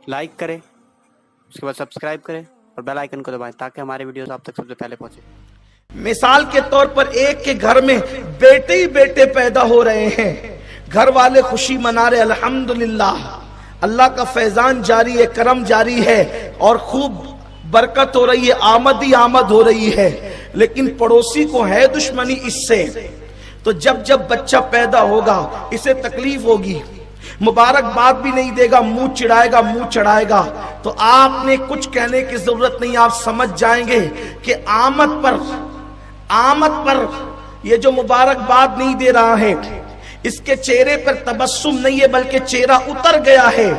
Like करें, उसके बाद सब्सक्राइब करें और बेल आइकन को दबाएं ताकि हमारे वीडियोस आप तक सबसे पहले पहुंचे। मिसाल के तौर पर एक के घर में बेटे ही बेटे पैदा हो रहे हैं, घर वाले खुशी मना रहे, अल्हम्दुलिल्लाह, अल्लाह का फैजान जारी है, करम जारी है और खूब बरकत हो रही है, आमद ही आमद हो रही है। लेकिन पड़ोसी को है दुश्मनी इससे, तो जब जब बच्चा पैदा होगा इसे तकलीफ होगी, मुबारकबाद भी नहीं देगा, मुंह चिढ़ाएगा, मुंह चढ़ाएगा। तो आपने कुछ कहने की जरूरत नहीं, आप समझ जाएंगे कि आमद पर ये जो मुबारकबाद नहीं दे रहा है, इसके चेहरे पर तबस्सुम नहीं है बल्कि चेहरा उतर गया है,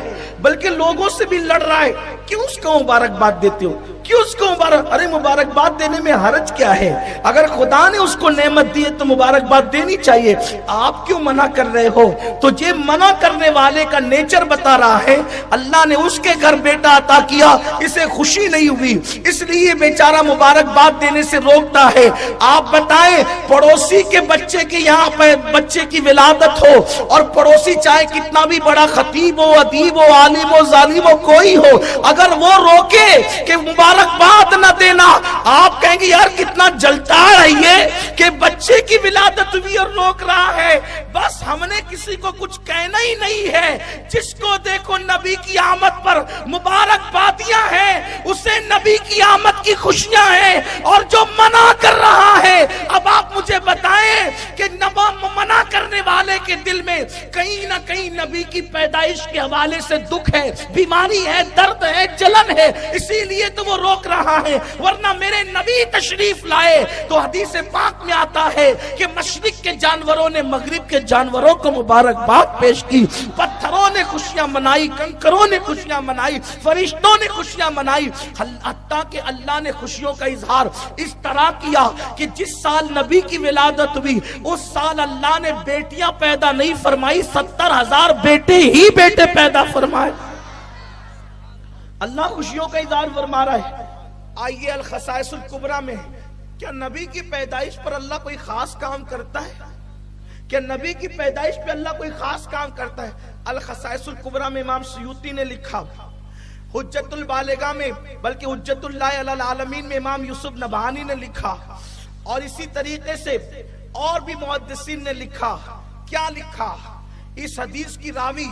बल्कि लोगों से भी लड़ रहा है। क्यों उसको मुबारकबाद देते हो, क्यों उसको अरे मुबारकबाद देने में हर्ज क्या है? अगर खुदा ने उसको नेमत दी है तो मुबारकबाद देनी चाहिए, आप क्यों मना कर रहे हो? तो ये मना करने वाले का नेचर बता रहा है, अल्लाह ने उसके घर बेटा अता किया, इसे खुशी नहीं हुई, इसलिए बेचारा मुबारकबाद देने से रोकता है। आप बताएं, पड़ोसी के बच्चे के यहाँ पे बच्चे की विलादत हो और पड़ोसी चाहे कितना भी बड़ा खतीब हो, अदीब हो, आलिम हो, जालिम हो, कोई हो, अगर वो रोके कि मुबारकबाद न देना, आप कहेंगे यार कितना जलता है ये कि बच्चे की विलादत हुई और रोक रहा है। बस हमने किसी को कुछ कहना ही नहीं है, जिसको देखो नबी की आमद पर मुबारकबादियां हैं, उसे नबी की आमद की खुशियां हैं। और जो मना कर रहा है, अब आप मुझे बताएं कि मना करने वाले के दिल में कहीं ना कहीं नबी की पैदाइश के हवाले से दुख है, बीमारी है, दर्द है, जलन है, इसीलिए तो वो रोक रहा है। वरना मेरे नबी तशरीफ लाए तो हदीस पाक में आता है कि मशरिक के जानवरों ने मगरिब के जानवरों को मुबारकबाद पेश की, पत्थरों ने खुशियां मनाई, कंकरों ने खुशियां मनाई, फरिश्तों ने खुशियां मनाई। हत्ता कि अल्लाह ने खुशियों का इजहार इस तरह किया कि जिस साल नबी की विलादत हुई उस साल अल्लाह ने बेटियां पैदा नहीं फरमाई, 70,000 बेटे ही बेटे पैदा फरमाए। अल्लाह खुशियों का इज़हार फरमा रहा है। आइए अल खसाइसुल कुबरा में, क्या नबी की पैदाइश पर अल्लाह कोई खास काम करता है? क्या नबी की पैदाइश पे अल्लाह कोई खास काम करता है? अल खसाइसुल कुबरा में इमाम सुयूती ने लिखा, हुज्जतुल बालिगा में, बल्कि हुज्जतुल्लाह अलल आलमीन में इमाम यूसुफ नबहानी ने लिखा, और इसी तरीके से और भी मुहद्दिसीन ने लिखा। क्या लिखा? इस हदीस की रावी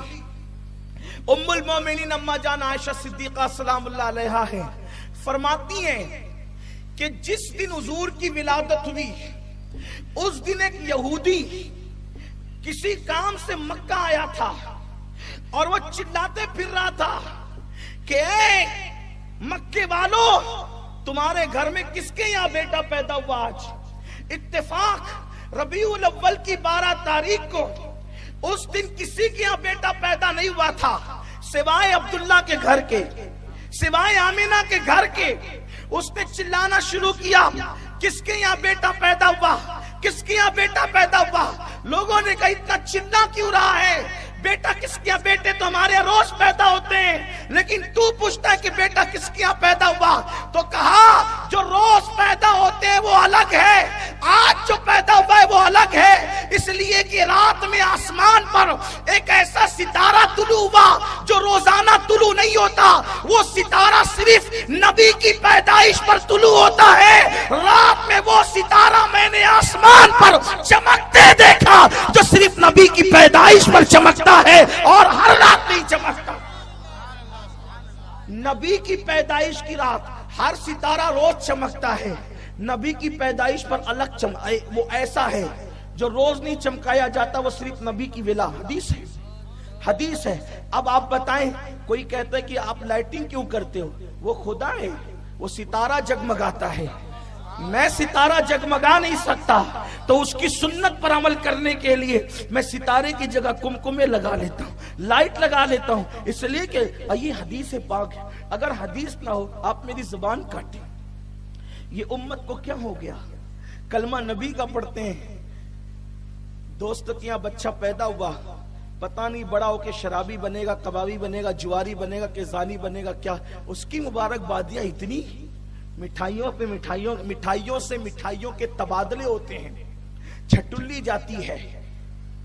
उम्मुल मोमिनीन अम्मा जान आयशा सिद्दीका सलामुल्लाह अलैहा है, फरमाती हैं कि जिस दिन हुजूर की विलादत हुई उस दिन एक यहूदी किसी काम से मक्का आया था और वो चिल्लाते फिर रहा था कि मक्के वालों, तुम्हारे घर में किसके यहाँ बेटा पैदा हुआ आज? इत्तेफाक रबीउल अव्वल की 12 तारीख को उस दिन किसी के यहाँ बेटा पैदा नहीं हुआ था सिवाय अब्दुल्ला के घर के, सिवाय आमीना के घर के। उसने चिल्लाना शुरू किया, किसके यहाँ बेटा पैदा हुआ, किसके यहाँ बेटा पैदा हुआ? लोगों ने कहा इतना चिल्ला क्यों रहा है, बेटा किसके यहाँ? बेटे तो हमारे यहाँ रोज पैदा होते हैं, लेकिन तू पूछता है कि बेटा किसके यहाँ पैदा हुआ? तो कहा जो रोज पैदा होते हैं वो अलग है, आज जो पैदा हुआ है वो अलग है, इसलिए कि रात में आसमान पर एक ऐसा सितारा तुलू हुआ जो रोजाना तुलू नहीं होता, वो सितारा सिर्फ नबी की पैदाइश पर तुलू होता है। रात में वो सितारा मैंने आसमान पर चमकते देखा जो सिर्फ नबी की पैदाइश पर चमकता है और हर रात नहीं चमकता। नबी की पैदाइश की रात हर सितारा रोज चमकता है, नबी की पैदाइश पर अलग वो ऐसा है जो रोज नहीं चमकाया जाता, वो सिर्फ नबी की विला। हदीस है, हदीस है। अब आप बताएं, कोई कहता है कि आप लाइटिंग क्यों करते हो? वो खुदा है, वो सितारा जगमगाता है, मैं सितारा जगमगा नहीं सकता, तो उसकी सुन्नत पर अमल करने के लिए मैं सितारे की जगह कुमकुमे लगा लेता हूँ, लाइट लगा लेता हूँ, इसलिए कि ये हदीस पाक है। अगर हदीस ना हो आप मेरी जुबान काटें। ये उम्मत को क्या हो गया? कलमा नबी का पढ़ते हैं, दोस्त के यहाँ बच्चा पैदा हुआ, पता नहीं बड़ा होके शराबी बनेगा, कबाबी बनेगा, जुआरी बनेगा, कि जानी बनेगा, क्या उसकी मुबारकबादियां इतनी, मिठाइयों पे मिठाइयों से मिठाइयों के तबादले होते हैं, छटुल्ली जाती है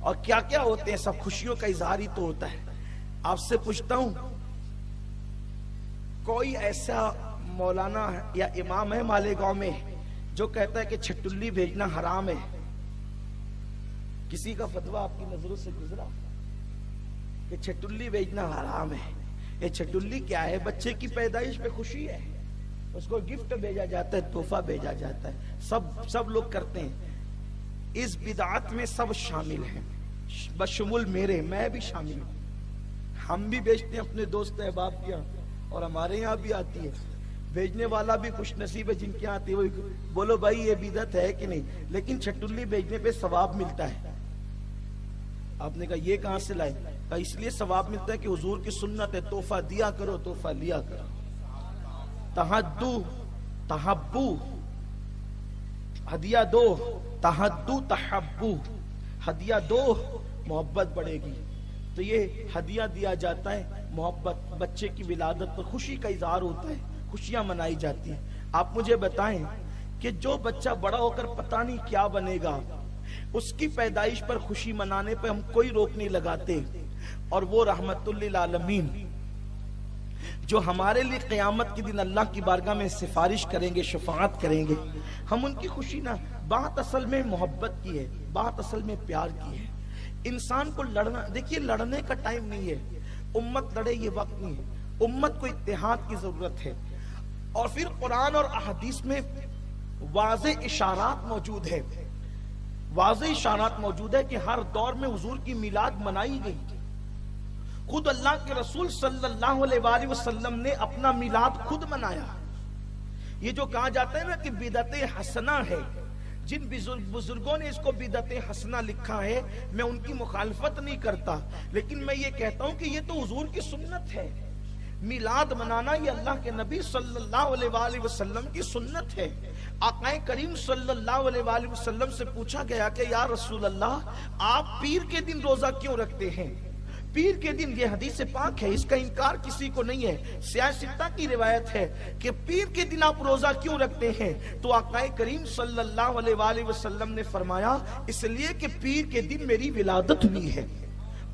और क्या क्या होते हैं, सब खुशियों का इजहार ही तो होता है। आपसे पूछता हूं, کوئی ایسا مولانا یا امام ہے مالیگاؤں میں جو کہتا ہے کہ چھٹلی بھیجنا حرام ہے؟ کسی کا فتویٰ آپ کی نظروں سے گزرا کہ چھٹلی بھیجنا حرام ہے؟ یہ چھٹلی کیا ہے؟ بچے کی پیدائش پہ خوشی ہے، اس کو گفٹ بھیجا جاتا ہے، تحفہ بھیجا جاتا ہے، سب لوگ کرتے ہیں۔ اس بدعت میں سب شامل ہیں، بشمول میرے، میں بھی شامل ہوں۔ ہم بھی بیچتے ہیں اپنے دوست احباب کے یہاں، اور ہمارے یہاں بھی آتی ہے۔ بھیجنے والا بھی خوش نصیب ہے جن کے یہاں آتی ہے، وہ بولو بھائی یہ بدعت ہے کہ نہیں؟ لیکن چھٹلی بھیجنے پہ ثواب ملتا ہے۔ آپ نے کہا یہ کہاں سے لائے؟ کہا اس لیے ثواب ملتا ہے کہ حضور کی سنت ہے، تحفہ دیا کرو، تحفہ لیا کرو۔ تہدو تحبو، ہدیہ دو، تہدو تحبو، ہدیہ دو محبت بڑھے گی۔ تو یہ ہدیہ دیا جاتا ہے، محبت، بچے کی ولادت پر خوشی کا اظہار ہوتا ہے، خوشیاں منائی جاتی ہیں۔ آپ مجھے بتائیں کہ جو بچہ بڑا ہو کر پتہ نہیں کیا بنے گا، اس کی پیدائش پر خوشی منانے پہ ہم کوئی روک نہیں لگاتے، اور وہ رحمت للعالمین جو ہمارے لیے قیامت کے دن اللہ کی بارگاہ میں سفارش کریں گے، شفاعت کریں گے، ہم ان کی خوشی نہ۔ بات اصل میں محبت کی ہے، بات اصل میں پیار کی ہے۔ انسان کو لڑنا، دیکھیے لڑنے کا ٹائم نہیں ہے، امت لڑے یہ وقت نہیں ہے، امت کو اتحاد کی ضرورت ہے۔ اور پھر قرآن اور احادیث میں واضح اشارات موجود ہے، واضح اشارات موجود ہے کہ ہر دور میں حضور کی میلاد منائی گئی۔ خود اللہ کے رسول صلی اللہ علیہ وآلہ وسلم نے اپنا میلاد خود منایا۔ یہ جو کہا جاتا ہے نا کہ بدعت حسنہ ہے، جن بزرگوں نے اس کو بدعت حسنہ لکھا ہے، میں ان کی مخالفت نہیں کرتا، لیکن میں یہ کہتا ہوں کہ یہ تو حضور کی سنت ہے۔ میلاد منانا یہ اللہ کے نبی صلی اللہ علیہ وآلہ وسلم کی سنت ہے۔ آقا کریم صلی اللہ علیہ وآلہ وسلم سے پوچھا گیا کہ یا رسول اللہ، آپ پیر کے دن روزہ کیوں رکھتے ہیں؟ پیر کے دن، یہ حدیث پاک ہے، اس کا انکار کسی کو نہیں ہے، سیاہ ستہ کی روایت ہے کہ پیر کے دن آپ روزہ کیوں رکھتے ہیں؟ تو آقا کریم صلی اللہ علیہ وآلہ وسلم نے فرمایا اس لیے کہ پیر کے دن میری ولادت ہوئی ہے۔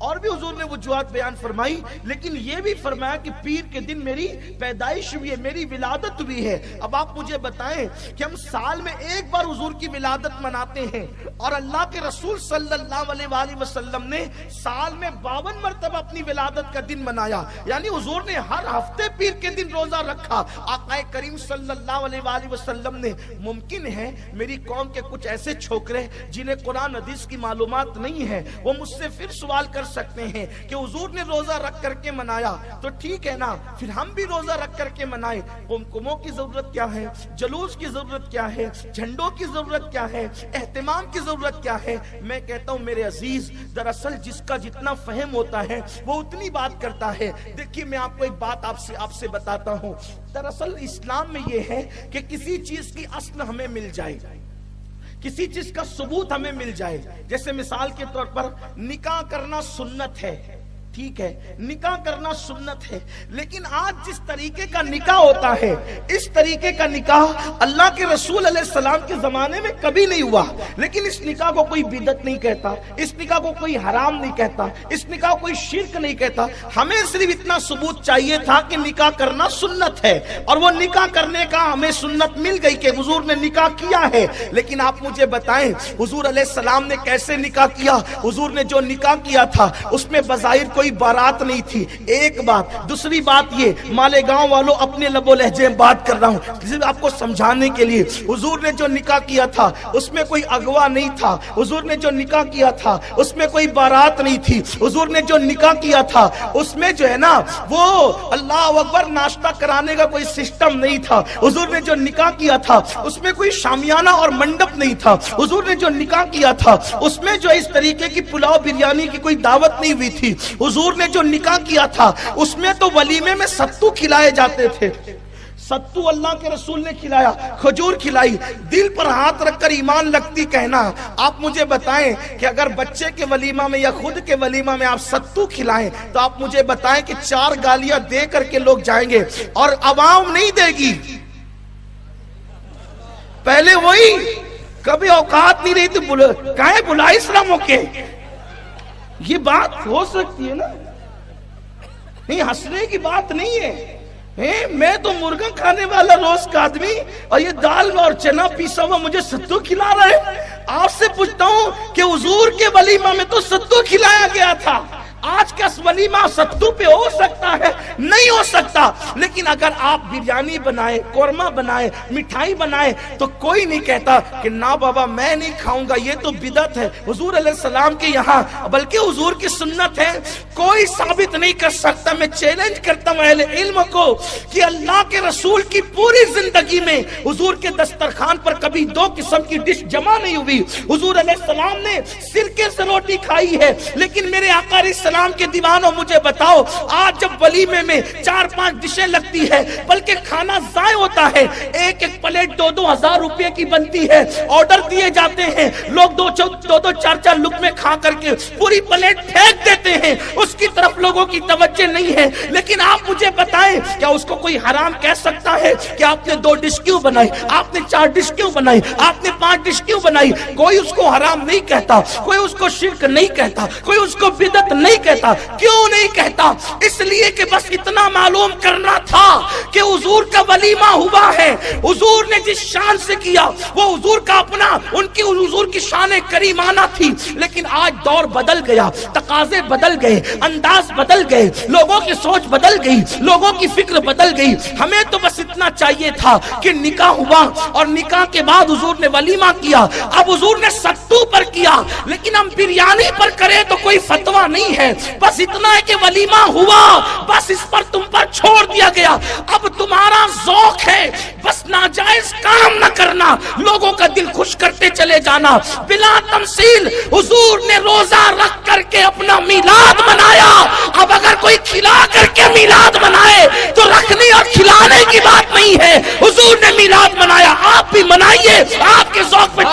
اور بھی حضور نے وجوہات بیان فرمائی، لیکن یہ بھی فرمایا کہ پیر کے دن میری پیدائش ہوئی ہے، میری ولادت ہوئی ہے۔ اب آپ مجھے بتائیں کہ ہم سال میں ایک بار حضور کی ولادت مناتے ہیں، اور اللہ کے رسول صلی اللہ علیہ وآلہ وسلم نے سال میں 52 مرتبہ اپنی ولادت کا دن منایا، یعنی حضور نے ہر ہفتے پیر کے دن روزہ رکھا۔ آقا کریم صلی اللہ علیہ وآلہ وسلم نے، ممکن ہے میری قوم کے کچھ ایسے چھوکرے جنہیں قرآن حدیث کی معلومات نہیں ہے، وہ مجھ سے پھر سوال کر سکتے ہیں کہ حضور نے روزہ رکھ کر کے منایا تو ٹھیک ہے نا، پھر ہم بھی روزہ رکھ کر کے منائیں۔ قمقموں کی ضرورت کیا ہے؟ جلوس کی ضرورت کیا ہے؟ جھنڈوں کی ضرورت کیا ہے؟ اہتمام کی ضرورت کیا ہے؟ میں کہتا ہوں میرے عزیز، دراصل جس کا جتنا فہم ہوتا ہے وہ اتنی بات کرتا ہے۔ دیکھیے میں آپ کو ایک بات آپ سے بتاتا ہوں، دراصل اسلام میں یہ ہے کہ کسی چیز کی اصل ہمیں مل جائے، کسی چیز کا ثبوت ہمیں مل جائے۔ جیسے مثال کے طور پر نکاح کرنا سنت ہے، ٹھیک ہے، نکاح کرنا سنت ہے، لیکن آج جس طریقے کا نکاح ہوتا ہے، اس طریقے کا نکاح اللہ کے رسول علیہ السلام کے زمانے میں کبھی نہیں ہوا۔ لیکن اس نکاح کو کوئی بدعت نہیں کہتا، اس نکاح کو کوئی حرام نہیں کہتا، اس نکاح کو کوئی شرک نہیں کہتا۔ ہمیں صرف اتنا ثبوت چاہیے تھا کہ نکاح کرنا سنت ہے، اور وہ نکاح کرنے کا ہمیں سنت مل گئی کہ حضور نے نکاح کیا ہے۔ لیکن آپ مجھے بتائیں حضور علیہ السلام نے کیسے نکاح کیا؟ حضور نے جو نکاح کیا تھا اس میں بظاہر کوئی بارات نہیں تھی، ایک بات۔ دوسری بات یہ، مالیگاؤں والوں اپنے لب و لہجے میں بات کر رہا ہوں صرف آپ کو سمجھانے کے لیے، حضور نے جو نکاح کیا تھا اس میں کوئی اغوا نہیں تھا، حضور نے جو نکاح کیا تھا اس میں کوئی بارات نہیں تھی، حضور نے جو نکاح کیا تھا اس میں جو ہے نا وہ اللہ اکبر ناشتہ کرانے کا کوئی سسٹم نہیں تھا، حضور نے جو نکاح کیا تھا اس میں کوئی شامیانہ اور منڈپ نہیں تھا، حضور نے جو نکاح کیا تھا اس میں جو اس طریقے کی پلاؤ بریانی کی کوئی دعوت نہیں ہوئی تھی، حضور نے جو نکاح کیا تھا اس میں تو ولیمے میں ستو کھلائے جاتے تھے، ستو اللہ کے رسول نے کھلایا، کھجور کھلائی۔ دل پر ہاتھ رکھ کر ایمان لگتی کہنا، آپ مجھے بتائیں کہ اگر بچے کے ولیمہ میں یا خود کے ولیمہ میں آپ ستو کھلائیں تو آپ مجھے بتائیں کہ 4 گالیاں دے کر کے لوگ جائیں گے، اور عوام نہیں دے گی۔ پہلے وہی کبھی اوقات نہیں رہی تو کہیں بلائی اسلاموں کے، یہ بات ہو سکتی ہے نا؟ نہیں، ہنسنے کی بات نہیں ہے، मैं तो मुर्गा खाने वाला रोज का आदमी और ये दाल और चना पीसा हुआ मुझे सत्तू खिला रहा है। आपसे पूछता हूँ कि हुजूर के वलीमा में तो सत्तू खिलाया गया था, आज का वलीमा सत्तू पे हो सकता है? नहीं हो सकता। लेकिन अगर आप बिरयानी बनाए, कोरमा बनाए, मिठाई बनाए तो कोई नहीं कहता कि ना बाबा मैं नहीं खाऊंगा, ये तो बिदअत है। हुजूर अलैहिस्सलाम के यहाँ बल्कि हुजूर की सुन्नत है, कोई साबित नहीं कर सकता। मैं चैलेंज करता हूँ अहले इल्म को कि अल्लाह के रसूल की पूरी जिंदगी में हुजूर के दस्तरखान पर कभी दो किस्म की डिश जमा नहीं हुई। हुजूर अलैहिस्सलाम ने सिरके से रोटी खाई है, लेकिन मेरे आका सलाम के दीवानों मुझे बताओ, आज जब वलीमे में 4-5 डिशें लगती है, बल्कि खाना जाय होता है, एक एक प्लेट 2-2 हजार रुपए की बनती है, ऑर्डर दिए जाते हैं, लोग 2-2 4-4 लुक़मे खा करके पूरी प्लेट फेंक देते हैं, उसकी तरफ लोगों की तवज्जो नहीं है। लेकिन आप मुझे बताएं, क्या उसको कोई हराम कह सकता है कि आपने 2 डिश क्यों बनाई, आपने 4 डिश क्यों बनाई, आपने 5 डिश क्यों बनाई? कोई उसको हराम नहीं कहता, कोई उसको शिर्क नहीं कहता, कोई उसको बिदअत नहीं कहता। क्यों नहीं कहता? इसलिए कि बस इतना मालूम करना था कि हुजूर का वलीमा हुआ है, हुजूर ने जिस शान से किया वो हुजूर का अपना, उनकी हुजूर की शान करीमाना थी। लेकिन आज दौर बदल गया, तकाजे बदल गए, अंदाज बदल गए, लोगों की सोच बदल गई, लोगों की फिक्र बदल गई। हमें तो बस इतना चाहिए था कि निकाह हुआ और निकाह के बाद हुजूर ने वलीमा किया। अब हुजूर ने सत्तू पर किया, लेकिन हम बिरयानी पर करें तो कोई फतवा नहीं है। बस इतना है कि वलीमा हुआ, बस इस पर तुम पर छोड़ दिया गया। अब तुम्हारा ज़ौक़ है बस नाजायज काम न करना, लोगों का दिल खुश करते चले जाना बिला तमसील। हुजूर ने रोजा रख करके अपना मिलाद मनाया। अब अगर कोई खिला करके मिलाद मनाए तो रखने और खिलाने की बात नहीं है, हुजूर ने मिलाद मनाया, आप भी मनाइए, आपके ज़ौक़ पे